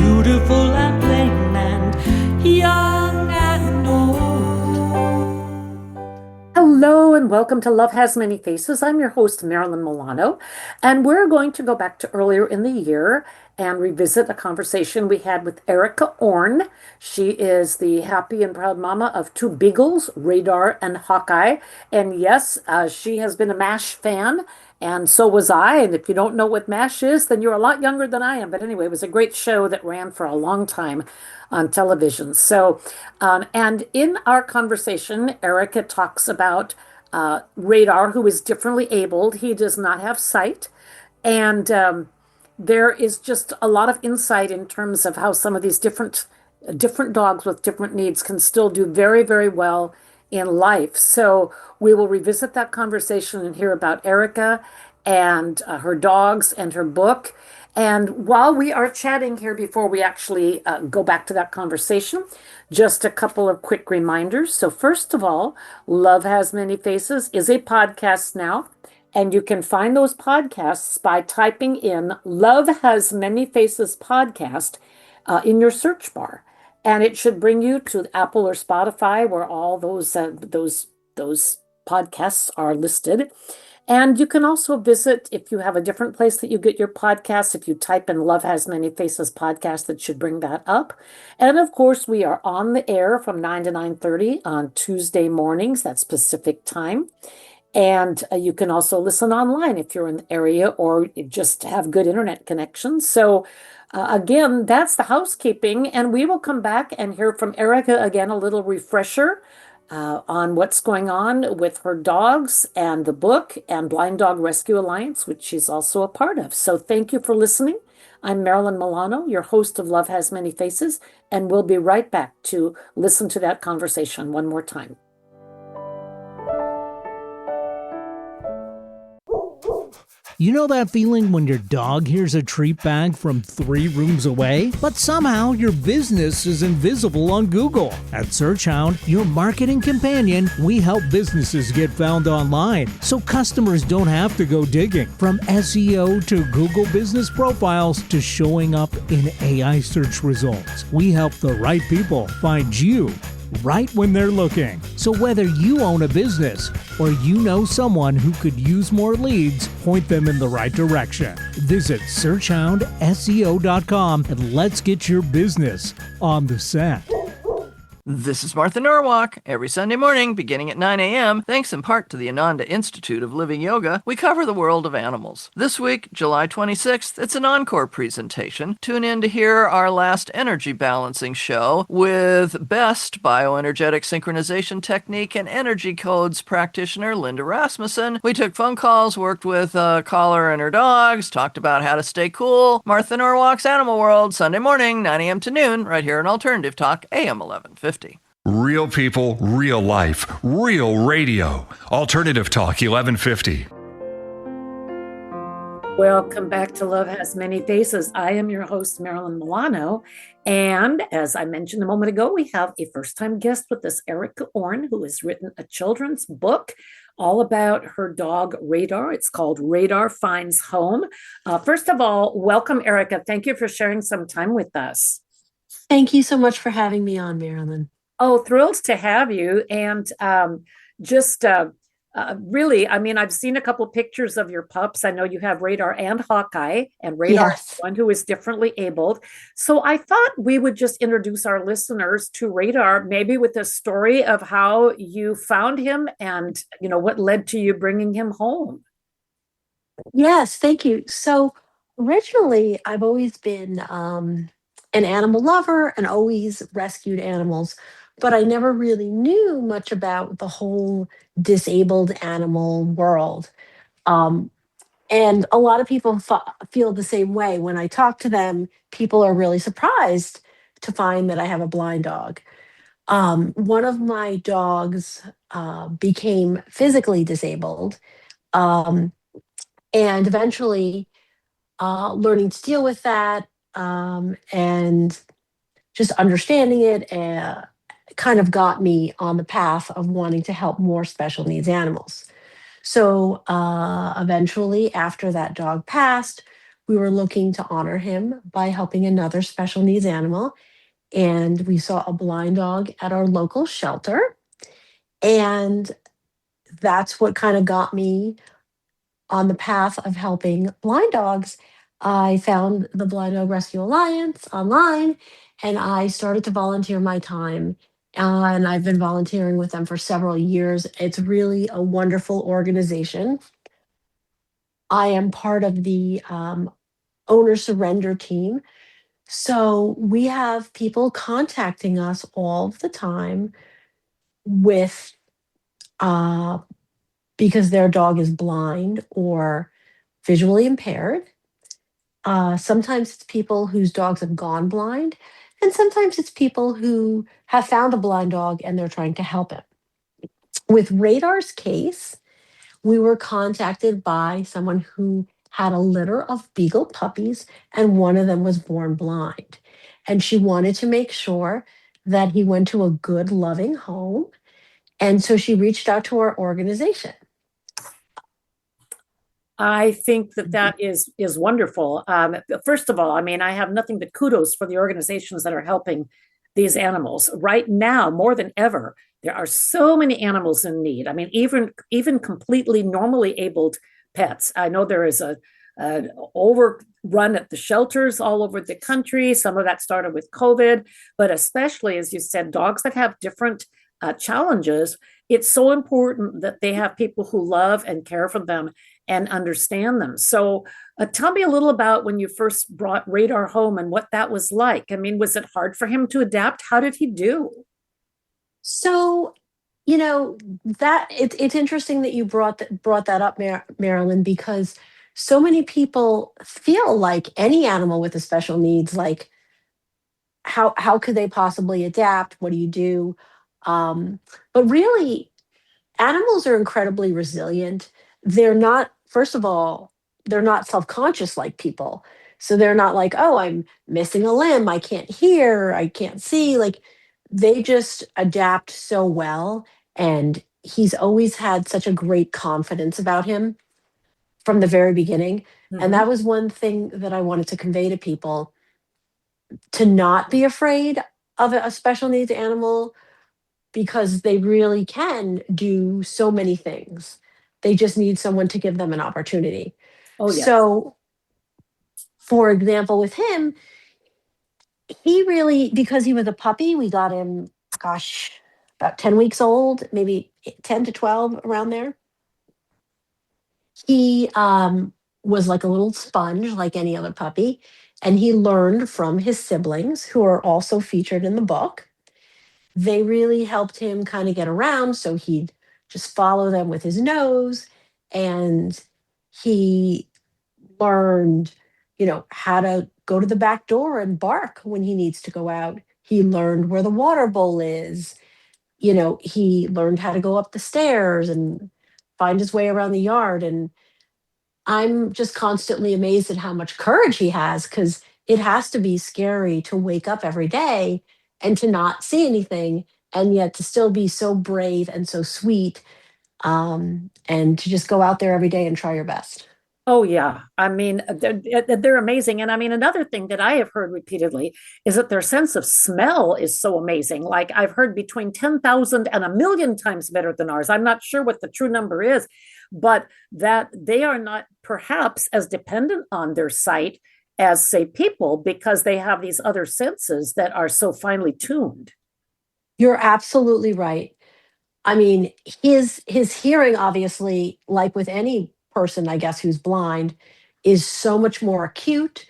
beautiful and plain and young and old. Hello and welcome to Love Has Many Faces. I'm your host, Marilyn Milano, and we're going to go back to earlier in the year and revisit a conversation we had with Erica Ohrn. She is the happy and proud mama of two beagles, Radar and Hawkeye. And yes, she has been a MASH fan, and so was I. And if you don't know what MASH is, then you're a lot younger than I am. But anyway, it was a great show that ran for a long time on television. And in our conversation, Erica talks about Radar, who is differently abled. He does not have sight. And there is just a lot of insight in terms of how some of these different dogs with different needs can still do very, very well in life. So we will revisit that conversation and hear about Erica and her dogs and her book. And while we are chatting here, before we actually go back to that conversation, just a couple of quick reminders. So first of all, Love Has Many Faces is a podcast now. And you can find those podcasts by typing in Love Has Many Faces podcast in your search bar. And it should bring you to Apple or Spotify, where all those podcasts are listed. And you can also visit, if you have a different place that you get your podcasts, if you type in Love Has Many Faces podcast, that should bring that up. And of course, we are on the air from 9 to 9:30 on Tuesday mornings, that's Pacific time. And you can also listen online if you're in the area or you just have good internet connections. So again, that's the housekeeping. And we will come back and hear from Erica again, a little refresher on what's going on with her dogs and the book and Blind Dog Rescue Alliance, which she's also a part of. So thank you for listening. I'm Marilyn Milano, your host of Love Has Many Faces, and we'll be right back to listen to that conversation one more time. You know that feeling when your dog hears a treat bag from 3 rooms away, but somehow your business is invisible on Google? At SearchHound, your marketing companion, we help businesses get found online so customers don't have to go digging. From SEO to Google business profiles to showing up in AI search results, we help the right people find you right when they're looking. So whether you own a business or you know someone who could use more leads, point them in the right direction. Visit searchhoundseo.com and let's get your business on the set. This is Martha Norwalk. Every Sunday morning, beginning at 9 a.m., thanks in part to the Ananda Institute of Living Yoga, we cover the world of animals. This week, July 26th, it's an Encore presentation. Tune in to hear our last energy balancing show with Best Bioenergetic Synchronization Technique and Energy Codes practitioner Linda Rasmussen. We took phone calls, worked with a caller and her dogs, talked about how to stay cool. Martha Norwalk's Animal World, Sunday morning, 9 a.m. to noon, right here on Alternative Talk, AM 1150. Real people, real life, real radio. Alternative Talk 1150. Welcome back to Love Has Many Faces. I am your host, Marilyn Milano. And as I mentioned a moment ago, we have a first-time guest with us, Erica Ohrn, who has written a children's book all about her dog, Radar. It's called Radar Finds Home. First of all, welcome, Erica. Thank you for sharing some time with us. Thank you so much for having me on, Marilyn. Oh, thrilled to have you. And really, I mean, I've seen a couple of pictures of your pups. I know you have Radar and Hawkeye, and Radar is one who is differently abled. So I thought we would just introduce our listeners to Radar, maybe with a story of how you found him and, you know, what led to you bringing him home. Yes, thank you. So originally, I've always been an animal lover and always rescued animals, but I never really knew much about the whole disabled animal world. And a lot of people feel the same way. When I talk to them, people are really surprised to find that I have a blind dog. One of my dogs became physically disabled, and eventually learning to deal with that and just understanding it kind of got me on the path of wanting to help more special needs animals. So eventually, after that dog passed, we were looking to honor him by helping another special needs animal. And we saw a blind dog at our local shelter. And that's what kind of got me on the path of helping blind dogs. I found the Blind Dog Rescue Alliance online and I started to volunteer my time. And I've been volunteering with them for several years. It's really a wonderful organization. I am part of the owner surrender team. So we have people contacting us all the time with uh, because their dog is blind or visually impaired. Sometimes it's people whose dogs have gone blind, and sometimes it's people who have found a blind dog and they're trying to help him. With Radar's case, we were contacted by someone who had a litter of beagle puppies, and one of them was born blind. And she wanted to make sure that he went to a good, loving home. And so she reached out to our organization. I think that is wonderful. First of all, I mean, I have nothing but kudos for the organizations that are helping these animals right now more than ever. There are so many animals in need. I mean, even completely normally abled pets. I know there is a overrun at the shelters all over the country. Some of that started with COVID, but especially, as you said, dogs that have different challenges. It's so important that they have people who love and care for them and understand them. So tell me a little about when you first brought Radar home and what that was like. I mean, was it hard for him to adapt? How did he do? So, that it's interesting that you brought that up, Marilyn, because so many people feel like any animal with a special needs, like how could they possibly adapt? What do you do? But really, animals are incredibly resilient. They're not, first of all, they're not self-conscious like people. So they're not like, oh, I'm missing a limb, I can't hear, I can't see. Like they just adapt so well. And he's always had such a great confidence about him from the very beginning. And Mhm. that was one thing that I wanted to convey to people, to not be afraid of a special needs animal, because they really can do so many things. They just need someone to give them an opportunity. Oh, yes. So, for example, with him, he really, because he was a puppy, we got him, gosh, about 10 weeks old, maybe 10 to 12, around there. He was like a little sponge, like any other puppy. And he learned from his siblings, who are also featured in the book. They really helped him kind of get around. So he'd just follow them with his nose. And he learned, how to go to the back door and bark when he needs to go out. He learned where the water bowl is. He learned how to go up the stairs and find his way around the yard. And I'm just constantly amazed at how much courage he has, because it has to be scary to wake up every day and to not see anything, and yet to still be so brave and so sweet, and to just go out there every day and try your best. Oh, yeah. I mean, they're amazing. And I mean, another thing that I have heard repeatedly is that their sense of smell is so amazing. Like I've heard between 10,000 and 1,000,000 times better than ours. I'm not sure what the true number is, but that they are not perhaps as dependent on their sight as, say, people, because they have these other senses that are so finely tuned. You're absolutely right. I mean, his hearing, obviously, like with any person, I guess, who's blind, is so much more acute,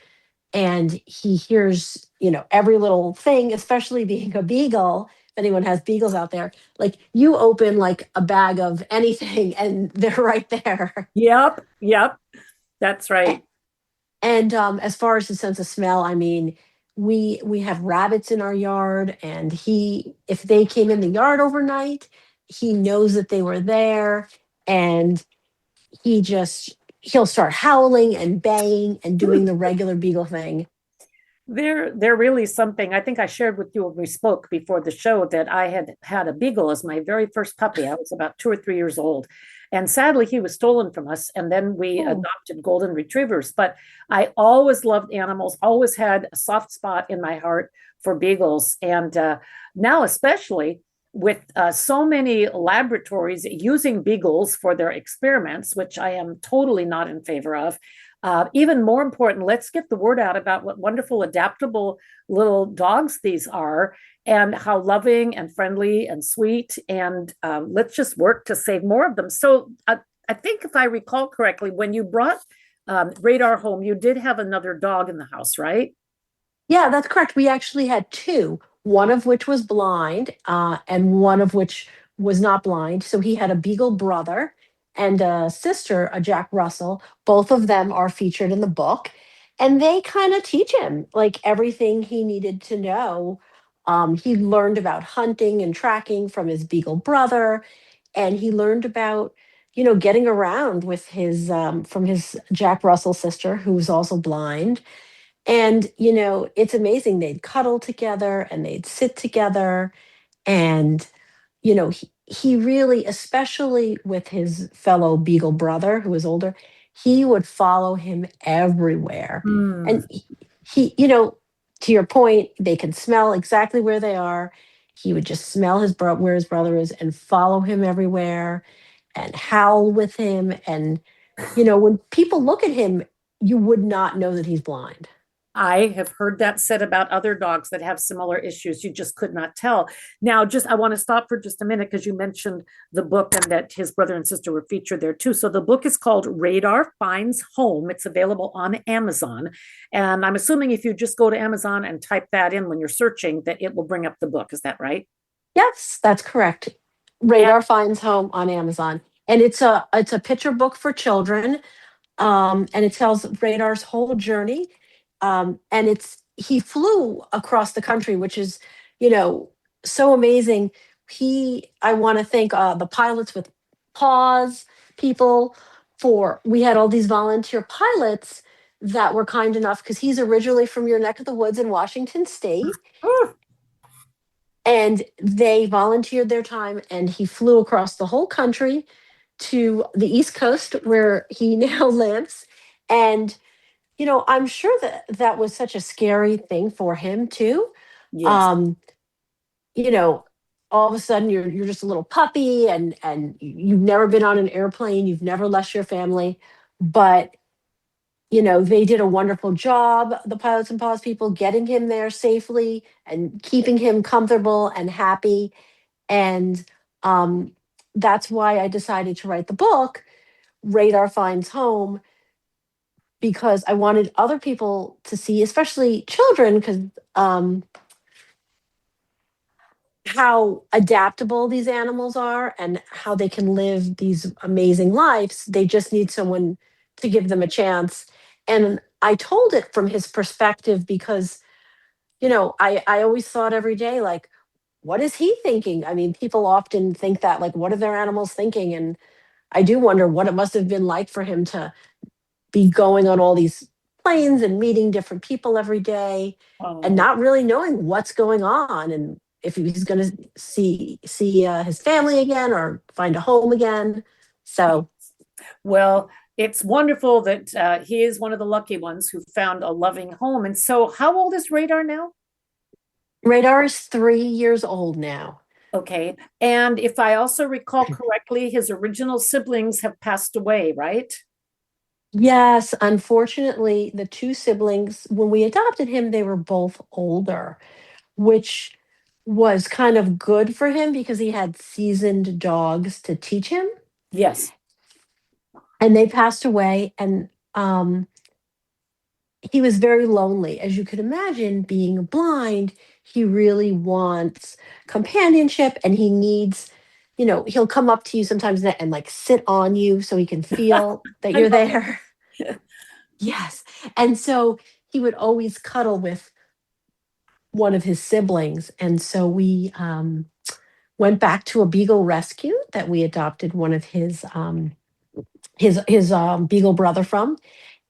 and he hears, every little thing, especially being a beagle. If anyone has beagles out there, like you open like a bag of anything and they're right there. Yep. Yep. That's right. And as far as the sense of smell, I mean, we have rabbits in our yard, and if they came in the yard overnight, he knows that they were there, and he'll start howling and baying and doing the regular beagle thing. They're really something. I think I shared with you when we spoke before the show that I had a beagle as my very first puppy. I was about 2 or 3 years old. And sadly, he was stolen from us. And then we Oh. adopted golden retrievers. But I always loved animals, always had a soft spot in my heart for beagles. And now, especially with so many laboratories using beagles for their experiments, which I am totally not in favor of. Even more important, let's get the word out about what wonderful, adaptable little dogs these are and how loving and friendly and sweet. And let's just work to save more of them. So I think if I recall correctly, when you brought Radar home, you did have another dog in the house, right? Yeah, that's correct. We actually had two, one of which was blind, and one of which was not blind. So he had a beagle brother and a sister, a Jack Russell. Both of them are featured in the book. And they kind of teach him like everything he needed to know. He learned about hunting and tracking from his beagle brother, and he learned about, getting around with his from his Jack Russell sister, who was also blind. And, it's amazing. They'd cuddle together and they'd sit together. And, he really, especially with his fellow Beagle brother who was older, he would follow him everywhere. Mm. And to your point, they can smell exactly where they are. He would just smell where his brother is and follow him everywhere and howl with him. And, when people look at him, you would not know that he's blind. I have heard that said about other dogs that have similar issues. You just could not tell. Now, I want to stop for just a minute because you mentioned the book and that his brother and sister were featured there too. So the book is called Radar Finds Home. It's available on Amazon. And I'm assuming if you just go to Amazon and type that in when you're searching, that it will bring up the book. Is that right? Yes, that's correct. Radar Finds Home on Amazon. And it's a picture book for children. And it tells Radar's whole journey. And he flew across the country, which is, you know, so amazing. I want to thank the pilots with Paws people we had all these volunteer pilots that were kind enough because he's originally from your neck of the woods in Washington State. Oh, And they volunteered their time and he flew across the whole country to the East Coast where he now lives. And, I'm sure that that was such a scary thing for him too. yes. Um, you know, all of a sudden you're just a little puppy and you've never been on an airplane, you've never left your family, but they did a wonderful job, the pilots and pause people, getting him there safely and keeping him comfortable and happy. And that's why I decided to write the book, Radar Finds Home, because I wanted other people to see, especially children, because how adaptable these animals are and how they can live these amazing lives. They just need someone to give them a chance. And I told it from his perspective because, I always thought every day, like, what is he thinking? I mean, people often think that, like, what are their animals thinking? And I do wonder what it must have been like for him to be going on all these planes and meeting different people every day and Oh. not really knowing what's going on and if he's going to see his family again or find a home again. So Well, it's wonderful that he is one of the lucky ones who found a loving home. And so, how old is Radar now? Radar is 3 years old now. Okay. And if I also recall correctly, his original siblings have passed away, right? Yes, unfortunately, the two siblings, when we adopted him, they were both older, which was kind of good for him because he had seasoned dogs to teach him. Yes. And they passed away. And he was very lonely. As you could imagine, being blind, he really wants companionship and he needs, he'll come up to you sometimes and like sit on you so he can feel that I you're love there. it. Yes. And so he would always cuddle with one of his siblings. And so we went back to a beagle rescue that we adopted one of his beagle brother from,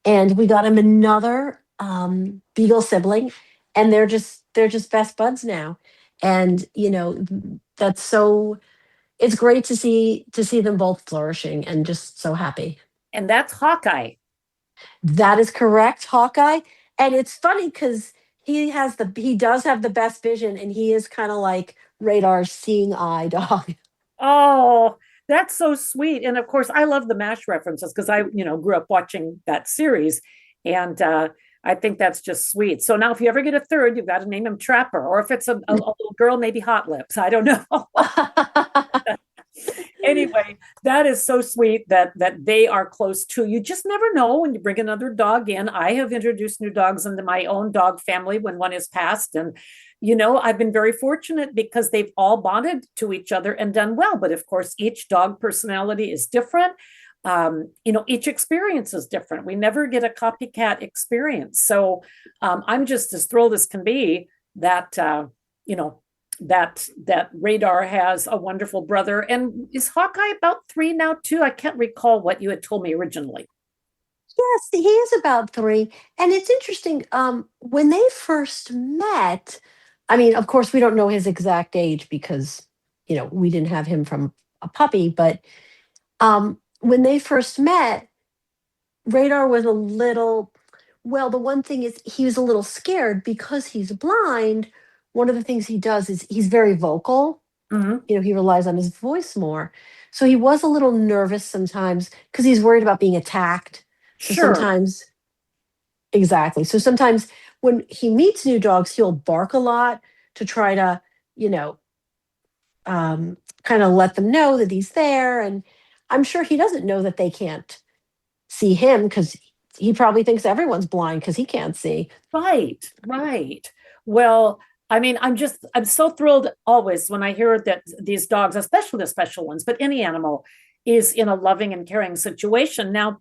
and we got him another beagle sibling, and they're just best buds now. And that's so it's great to see them both flourishing and just so happy. And that's Hawkeye. That is correct, Hawkeye. And it's funny because he does have the best vision, and he is kind of like Radar's seeing eye dog. Oh, that's so sweet. And of course, I love the MASH references because I, grew up watching that series. And I think that's just sweet. So now if you ever get a third, you've got to name him Trapper. Or if it's a little girl, maybe Hot Lips. I don't know. Anyway, that is so sweet that they are close to you. Just never know when you bring another dog in. I have introduced new dogs into my own dog family when one is passed. And, I've been very fortunate because they've all bonded to each other and done well. But of course, each dog personality is different. Each experience is different. We never get a copycat experience. So I'm just as thrilled as can be that, that Radar has a wonderful brother. And is Hawkeye about 3 now too? I can't recall what you had told me originally. Yes, he is about 3. And it's interesting. When they first met, I mean, of course, we don't know his exact age because, we didn't have him from a puppy. But when they first met, Radar was a little, well, the one thing is he was a little scared because he's blind. One of the things he does is he's very vocal. Mm-hmm. He relies on his voice more. So he was a little nervous sometimes because he's worried about being attacked. So Sure. sometimes, exactly. So sometimes when he meets new dogs, he'll bark a lot to try to, kind of let them know that he's there. And I'm sure he doesn't know that they can't see him because he probably thinks everyone's blind because he can't see. Right. Well, I mean, I'm so thrilled always when I hear that these dogs, especially the special ones, but any animal is in a loving and caring situation. Now,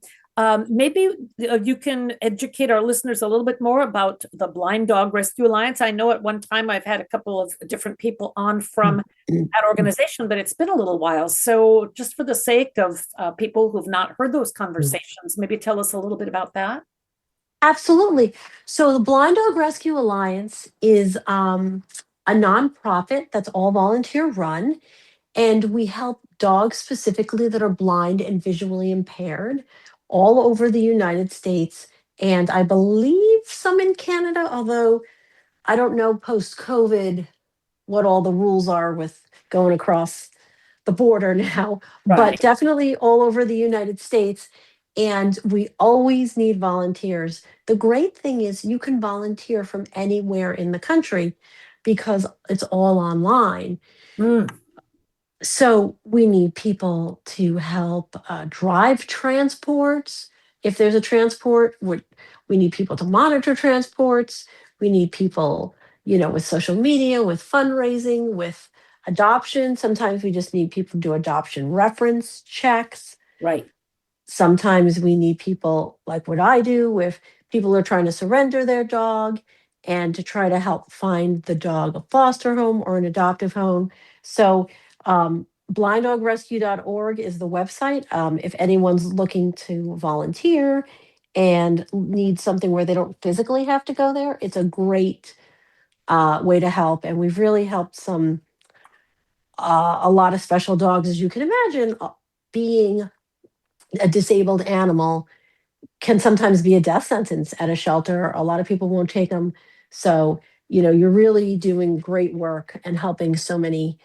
maybe you can educate our listeners a little bit more about the Blind Dog Rescue Alliance. I know at one time I've had a couple of different people on from that organization, but it's been a little while. So just for the sake of people who've not heard those conversations, maybe tell us a little bit about that. Absolutely. So the Blind Dog Rescue Alliance is a nonprofit that's all volunteer run. And we help dogs specifically that are blind and visually impaired all over the United States. And I believe some in Canada, although I don't know post COVID what all the rules are with going across the border now, Right. but definitely all over the United States. And we always need volunteers. The great thing is you can volunteer from anywhere in the country because it's all online. Mm. So we need people to help drive transports. If there's a transport, we need people to monitor transports. We need people, with social media, with fundraising, with adoption. Sometimes we just need people to do adoption reference checks. Right. Sometimes we need people like what I do if people are trying to surrender their dog and to try to help find the dog a foster home or an adoptive home. So blinddogrescue.org is the website. If anyone's looking to volunteer and needs something where they don't physically have to go there, it's a great way to help. And we've really helped a lot of special dogs, as you can imagine. Being a disabled animal can sometimes be a death sentence at a shelter. A lot of people won't take them. So, you're really doing great work and helping so many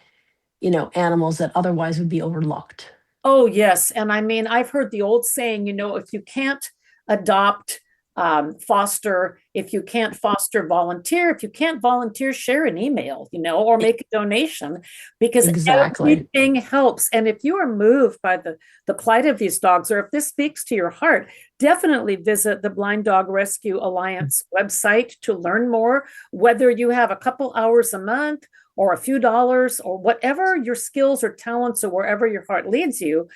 animals that otherwise would be overlooked. Oh, yes. And I mean, I've heard the old saying, if you can't adopt, foster, if you can't foster, volunteer, if you can't volunteer, share an email, or make a donation because Exactly. everything helps. And if you are moved by the plight of these dogs, or if this speaks to your heart, definitely visit the Blind Dog Rescue Alliance website to learn more, whether you have a couple hours a month or a few dollars or whatever your skills or talents or wherever your heart leads you,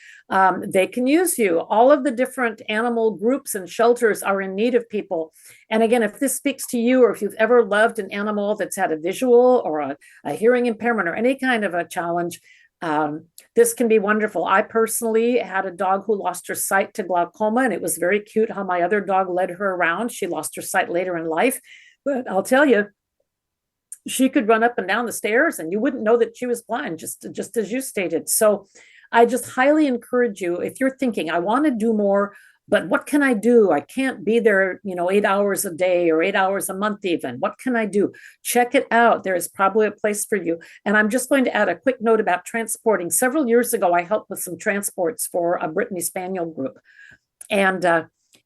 they can use you. All of the different animal groups and shelters are in need of people. And again, if this speaks to you or if you've ever loved an animal that's had a visual or a hearing impairment or any kind of a challenge, this can be wonderful. I personally had a dog who lost her sight to glaucoma, and it was very cute how my other dog led her around. She lost her sight later in life. But I'll tell you, she could run up and down the stairs and you wouldn't know that she was blind, just as you stated. So I just highly encourage you, if you're thinking, I want to do more, but what can I do? I can't be there, 8 hours a day or 8 hours a month, even. What can I do? Check it out. There is probably a place for you. And I'm just going to add a quick note about transporting. Several years ago, I helped with some transports for a Brittany Spaniel group. And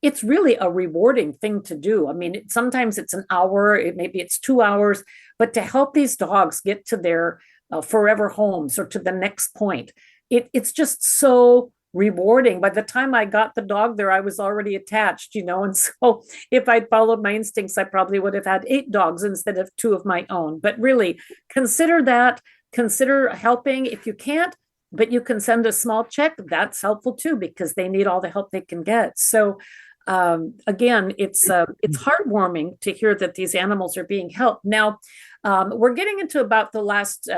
it's really a rewarding thing to do. I mean, sometimes it's an hour, maybe it's 2 hours, but to help these dogs get to their forever homes or to the next point, it's just so rewarding. By the time I got the dog there, I was already attached, and so if I'd followed my instincts, I probably would have had 8 dogs instead of 2 of my own. But really, consider that. Consider helping if you can't, but you can send a small check. That's helpful too, because they need all the help they can get. So again, it's heartwarming to hear that these animals are being helped. Now, we're getting into about the last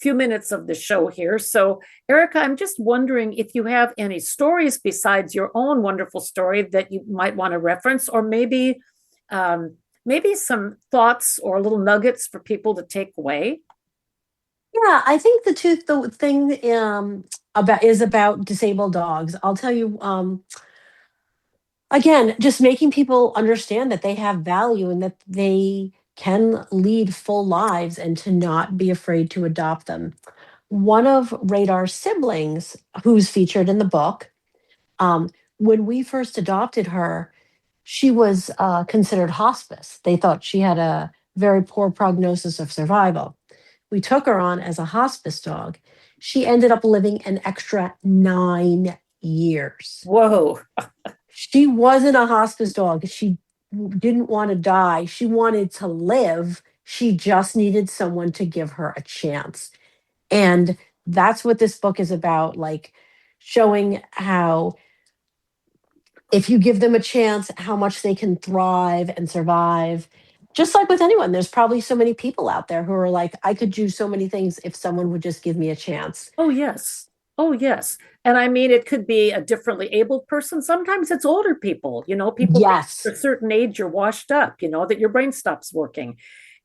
few minutes of the show here. So, Erica, I'm just wondering if you have any stories besides your own wonderful story that you might want to reference, or maybe some thoughts or little nuggets for people to take away. Yeah, I think the thing about disabled dogs. I'll tell you, again, just making people understand that they have value and that they can lead full lives, and to not be afraid to adopt them. One of Radar's siblings, who's featured in the book, um, when we first adopted her, she was considered hospice. They thought she had a very poor prognosis of survival. We took her on as a hospice dog. She ended up living an extra 9 years. Whoa. She wasn't a hospice dog. She didn't want to die. She wanted to live. She just needed someone to give her a chance. And that's what this book is about, like showing how if you give them a chance, how much they can thrive and survive. Just like with anyone, there's probably so many people out there who are like, I could do so many things if someone would just give me a chance. Oh, yes. Oh, yes. And I mean, it could be a differently abled person. Sometimes it's older people, people think Yes. at a certain age you're washed up, that your brain stops working.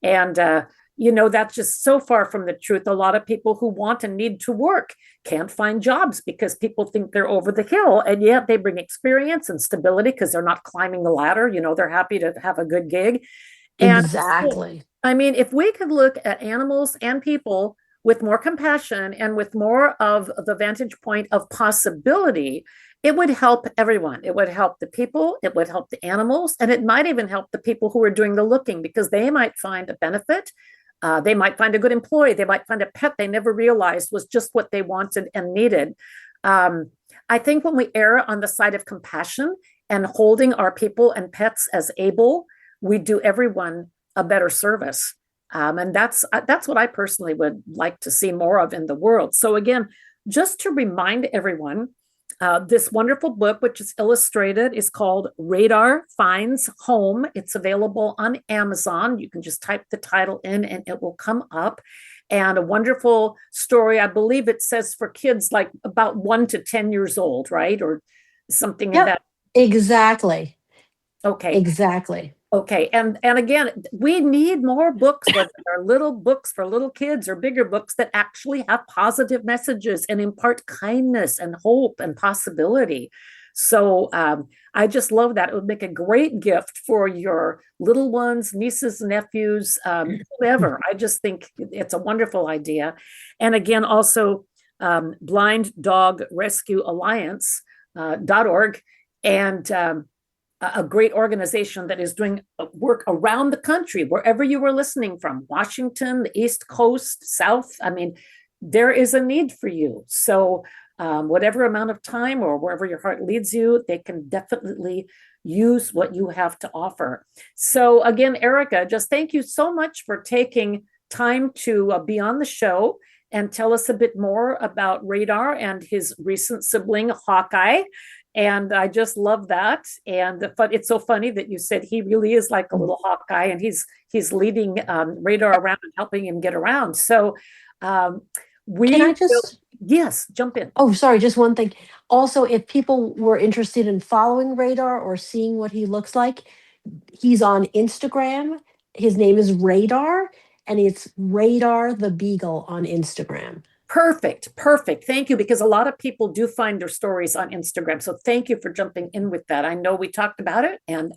And, that's just so far from the truth. A lot of people who want and need to work can't find jobs because people think they're over the hill. And yet they bring experience and stability because they're not climbing the ladder. They're happy to have a good gig. And Exactly. I mean, if we could look at animals and people with more compassion and with more of the vantage point of possibility, it would help everyone. It would help the people, it would help the animals, and it might even help the people who are doing the looking, because they might find a benefit. They might find a good employee. They might find a pet they never realized was just what they wanted and needed. I think when we err on the side of compassion and holding our people and pets as able, we do everyone a better service. And that's what I personally would like to see more of in the world. So again, just to remind everyone, this wonderful book, which is illustrated, is called Radar Finds Home. It's available on Amazon. You can just type the title in and it will come up. And a wonderful story. I believe it says for kids like about 1 to 10 years old, right? Or something in that. Exactly. Okay. Exactly. Okay. And again, we need more books, whether they're little books for little kids or bigger books that actually have positive messages and impart kindness and hope and possibility. So I just love that. It would make a great gift for your little ones, nieces, nephews, whoever. I just think it's a wonderful idea. And again, also Blind Dog Rescue Alliance.org. And a great organization that is doing work around the country, wherever you were listening from, Washington, the East Coast, South. I mean, there is a need for you. So whatever amount of time or wherever your heart leads you, they can definitely use what you have to offer. So again, Erica, just thank you so much for taking time to be on the show and tell us a bit more about Radar and his recent sibling, Hawkeye. And I just love that. And it's so funny that you said he really is like a little Hawkeye, and he's leading Radar around and helping him get around. So yes, jump in. Oh, sorry, just one thing. Also, if people were interested in following Radar or seeing what he looks like, he's on Instagram. His name is Radar, and it's Radar the Beagle on Instagram. Perfect. Perfect. Thank you. Because a lot of people do find their stories on Instagram. So thank you for jumping in with that. I know we talked about it and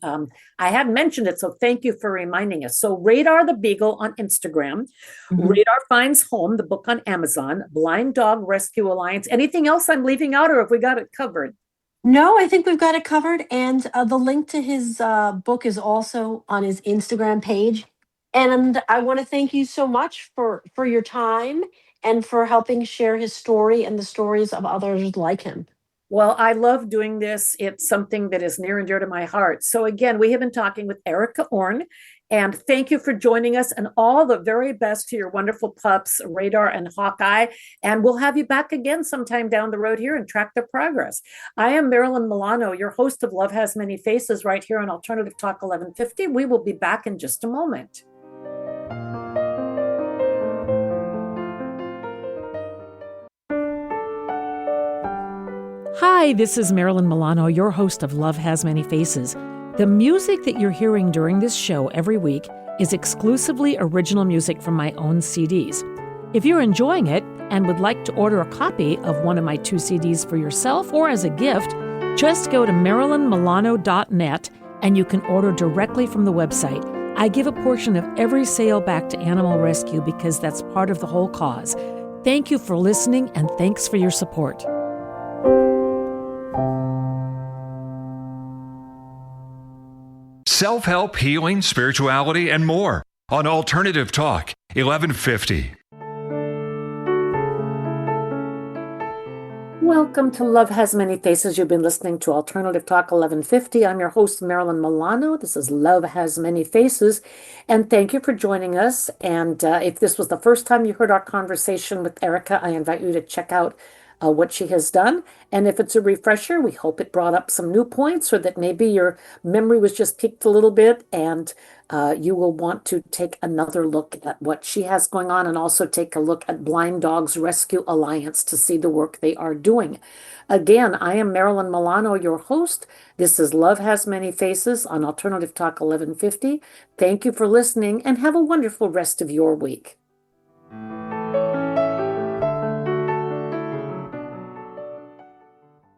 I had mentioned it. So thank you for reminding us. So Radar the Beagle on Instagram, Radar Finds Home, the book on Amazon, Blind Dog Rescue Alliance. Anything else I'm leaving out, or have we got it covered? No, I think we've got it covered. And the link to his book is also on his Instagram page. And I want to thank you so much for your time and for helping share his story and the stories of others like him. Well, I love doing this. It's something that is near and dear to my heart. So again, we have been talking with Erica Ohrn, and thank you for joining us, and all the very best to your wonderful pups, Radar and Hawkeye. And we'll have you back again sometime down the road here and track their progress. I am Marilyn Milano, your host of Love Has Many Faces right here on Alternative Talk 1150. We will be back in just a moment. Hi, this is Marilyn Milano, your host of Love Has Many Faces. The music that you're hearing during this show every week is exclusively original music from my own CDs. If you're enjoying it and would like to order a copy of one of my 2 CDs for yourself or as a gift, just go to marilynmilano.net and you can order directly from the website. I give a portion of every sale back to animal rescue because that's part of the whole cause. Thank you for listening, and thanks for your support. Self-help, healing, spirituality, and more on Alternative Talk 1150. Welcome to Love Has Many Faces. You've been listening to Alternative Talk 1150. I'm your host, Marilyn Milano. This is Love Has Many Faces. And thank you for joining us. And if this was the first time you heard our conversation with Erica, I invite you to check out what she has done. And if it's a refresher, we hope it brought up some new points, or that maybe your memory was just piqued a little bit, and you will want to take another look at what she has going on, and also take a look at Blind Dogs Rescue Alliance to see the work they are doing. Again, I am Marilyn Milano, your host. This is Love Has Many Faces on Alternative Talk 1150. Thank you for listening, and have a wonderful rest of your week.